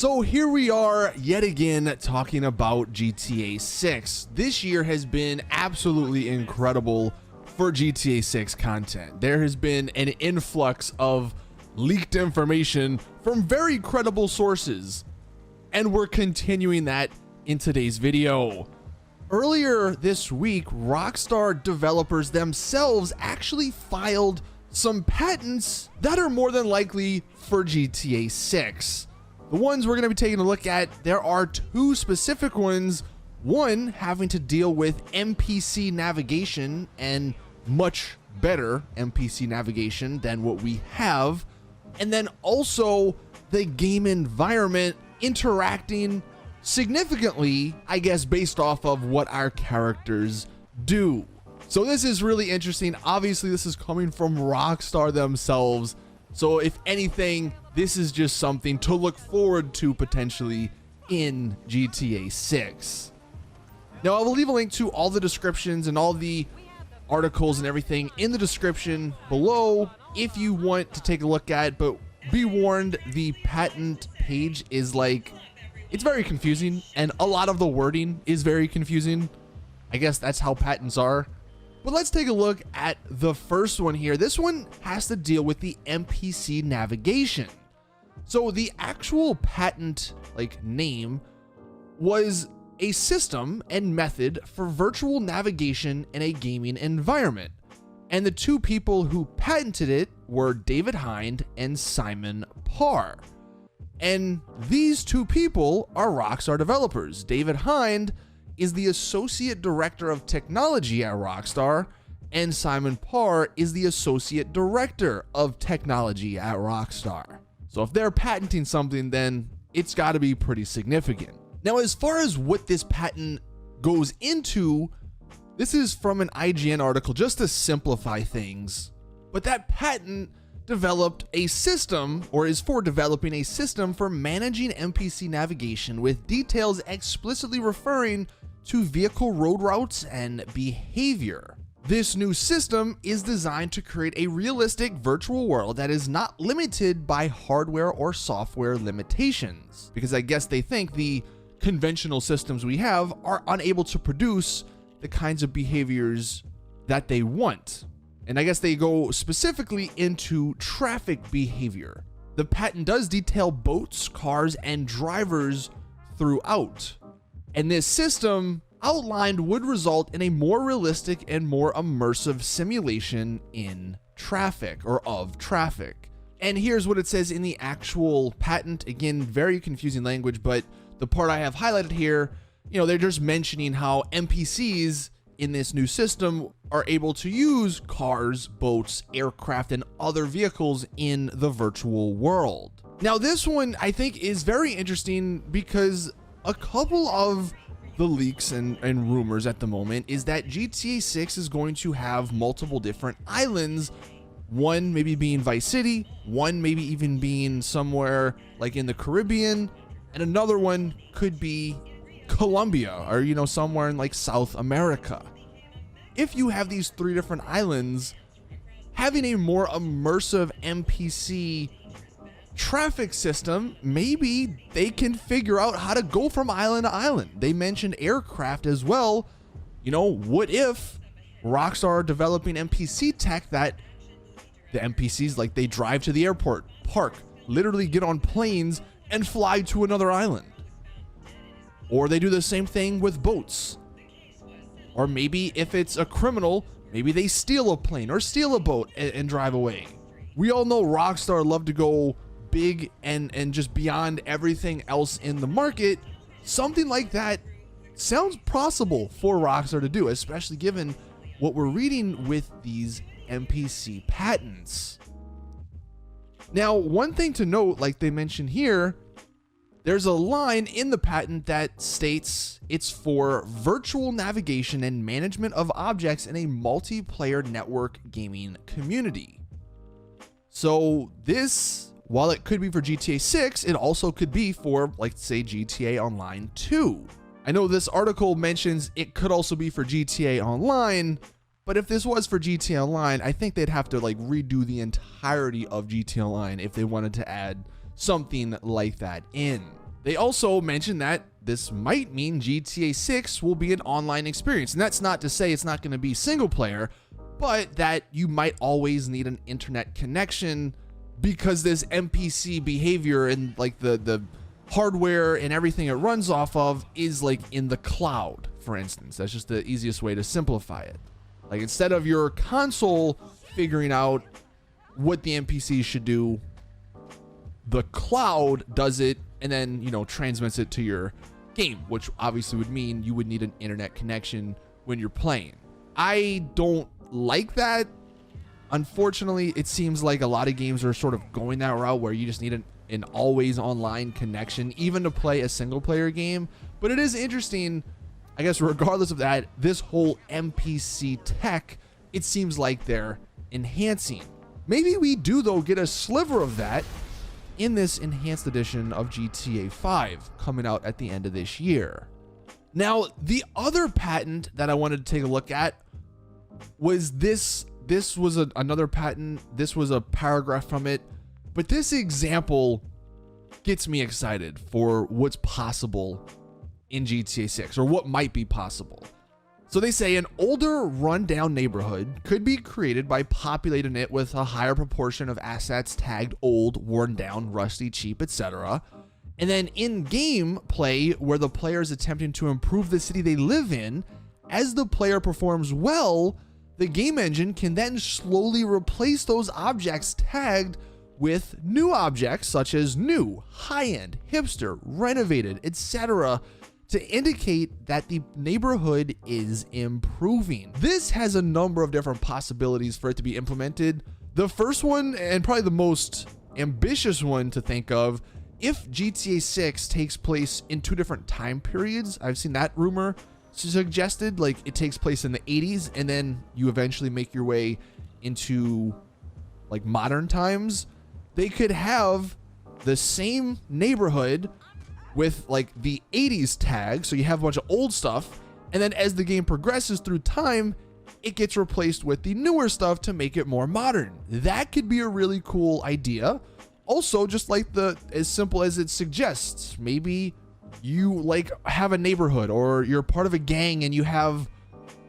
So here we are yet again talking about GTA 6. This year has been absolutely incredible for GTA 6 content. There has been an influx of leaked information from very credible sources, and we're continuing that in today's video. Earlier this week, Rockstar developers themselves actually filed some patents that are more than likely for GTA 6. The ones we're going to be taking a look at, there are two specific ones, one having to deal with NPC navigation and much better NPC navigation than what we have, and then also the game environment interacting significantly, I guess, based off of what our characters do. So this is really interesting. Obviously, this is coming from Rockstar themselves. So if anything, this is just something to look forward to potentially in GTA 6. Now, I will leave a link to all the descriptions and all the articles and everything in the description below if you want to take a look at it, but be warned, the patent page is it's very confusing, and a lot of the wording is very confusing. I guess that's how patents are. But let's take a look at the first one here. This one has to deal with the NPC navigation. So the actual patent name was a system and method for virtual navigation in a gaming environment. And the two people who patented it were David Hind and Simon Parr. And these two people are Rockstar developers. David Hind is the Associate Director of Technology at Rockstar, and Simon Parr is the Associate Director of Technology at Rockstar. So if they're patenting something, then it's got to be pretty significant. Now, as far as what this patent goes into, this is from an IGN article just to simplify things, but that patent developed a system, or is for developing a system for managing NPC navigation with details explicitly referring to vehicle road routes and behavior. This new system is designed to create a realistic virtual world that is not limited by hardware or software limitations, because I guess they think the conventional systems we have are unable to produce the kinds of behaviors that they want. And I guess they go specifically into traffic behavior. The patent does detail boats, cars, and drivers throughout. And this system outlined would result in a more realistic and more immersive simulation in traffic, or of traffic. And here's what it says in the actual patent. Again, very confusing language, but the part I have highlighted here, they're just mentioning how NPCs in this new system are able to use cars, boats, aircraft, and other vehicles in the virtual world. Now, this one I think is very interesting because a couple of the leaks and rumors at the moment is that GTA 6 is going to have multiple different islands, one maybe being Vice City, one maybe even being somewhere like in the Caribbean, and another one could be Colombia, or somewhere in South America. If you have these three different islands, having a more immersive NPC traffic system, maybe they can figure out how to go from island to island. They mentioned aircraft as well. What if Rockstar are developing NPC tech that the NPCs, they drive to the airport, park, literally get on planes and fly to another island? Or they do the same thing with boats. Or maybe if it's a criminal, maybe they steal a plane or steal a boat and drive away. We all know Rockstar love to go big and just beyond everything else in the market. Something like that sounds possible for Rockstar to do, especially given what we're reading with these NPC patents. Now, one thing to note, like they mentioned here, there's a line in the patent that states it's for virtual navigation and management of objects in a multiplayer network gaming community. So this, while it could be for GTA 6, it also could be for, say, GTA Online 2. I know this article mentions it could also be for GTA Online, but if this was for GTA Online, I think they'd have to redo the entirety of GTA Online if they wanted to add something like that in. They also mentioned that this might mean GTA 6 will be an online experience. And that's not to say it's not going to be single player, but that you might always need an internet connection because this NPC behavior and like the hardware and everything it runs off of is like in the cloud, for instance. That's just the easiest way to simplify it. Like instead of your console figuring out what the NPCs should do, the cloud does it and then, you know, transmits it to your game, which obviously would mean you would need an internet connection when you're playing. I don't like that. Unfortunately, it seems like a lot of games are sort of going that route where you just need an always online connection, even to play a single player game. But it is interesting, I guess, regardless of that, this whole NPC tech, it seems like they're enhancing. Maybe we do, though, get a sliver of that in this enhanced edition of GTA 5 coming out at the end of this year. Now, the other patent that I wanted to take a look at was this. This was another patent. This was a paragraph from it. But this example gets me excited for what's possible in GTA 6, or what might be possible. So they say an older rundown neighborhood could be created by populating it with a higher proportion of assets tagged old, worn down, rusty, cheap, etc. And then in-game play, where the player is attempting to improve the city they live in, as the player performs well, the game engine can then slowly replace those objects tagged with new objects such as new, high-end, hipster, renovated, etc., to indicate that the neighborhood is improving. This has a number of different possibilities for it to be implemented. The first one, and probably the most ambitious one to think of, if GTA 6 takes place in two different time periods, I've seen that rumor suggested, like it takes place in the 80s and then you eventually make your way into like modern times. They could have the same neighborhood with like the 80s tag, so you have a bunch of old stuff, and then as the game progresses through time, it gets replaced with the newer stuff to make it more modern. That could be a really cool idea. Also, just like as simple as it suggests, maybe you like have a neighborhood or you're part of a gang and you have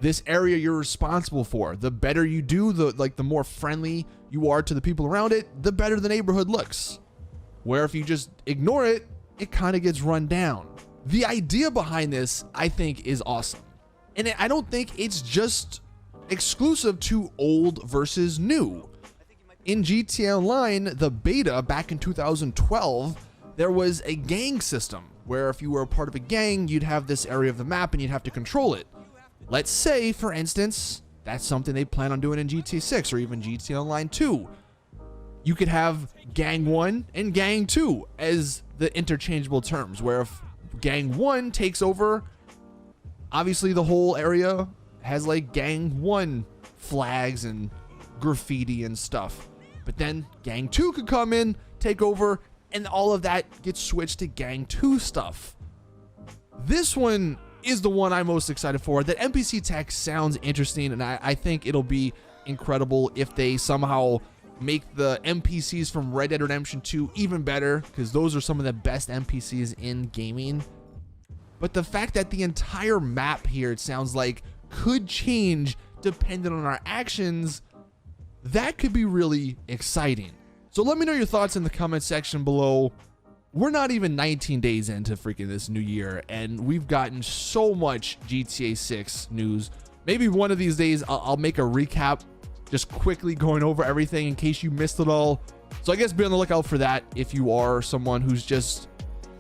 this area you're responsible for. The better you do, the more friendly you are to the people around it, the better the neighborhood looks. Where if you just ignore it, it kind of gets run down. The idea behind this, I think, is awesome. And I don't think it's just exclusive to old versus new. In GTA Online, the beta back in 2012, there was a gang system where if you were a part of a gang, you'd have this area of the map and you'd have to control it. Let's say, for instance, that's something they plan on doing in GTA 6 or even GTA Online 2. You could have Gang 1 and Gang 2 as the interchangeable terms, where if Gang 1 takes over, obviously the whole area has like Gang 1 flags and graffiti and stuff. But then Gang 2 could come in, take over, and all of that gets switched to Gang 2 stuff. This one is the one I'm most excited for. That NPC tech sounds interesting, and I think it'll be incredible if they somehow make the NPCs from Red Dead Redemption 2 even better, because those are some of the best NPCs in gaming. But the fact that the entire map here, it sounds like, could change depending on our actions, that could be really exciting. So let me know your thoughts in the comment section below. We're not even 19 days into freaking this new year, and we've gotten so much GTA 6 news. Maybe one of these days I'll make a recap, just quickly going over everything in case you missed it all. So I guess be on the lookout for that if you are someone who's just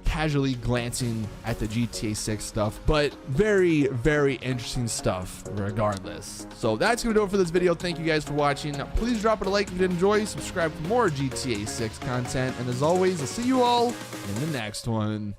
casually glancing at the GTA 6 stuff, but very, very interesting stuff regardless. So that's gonna do it for this video. Thank you guys for watching. Please drop it a like if you did enjoy, subscribe for more GTA 6 content, and as always, I'll see you all in the next one.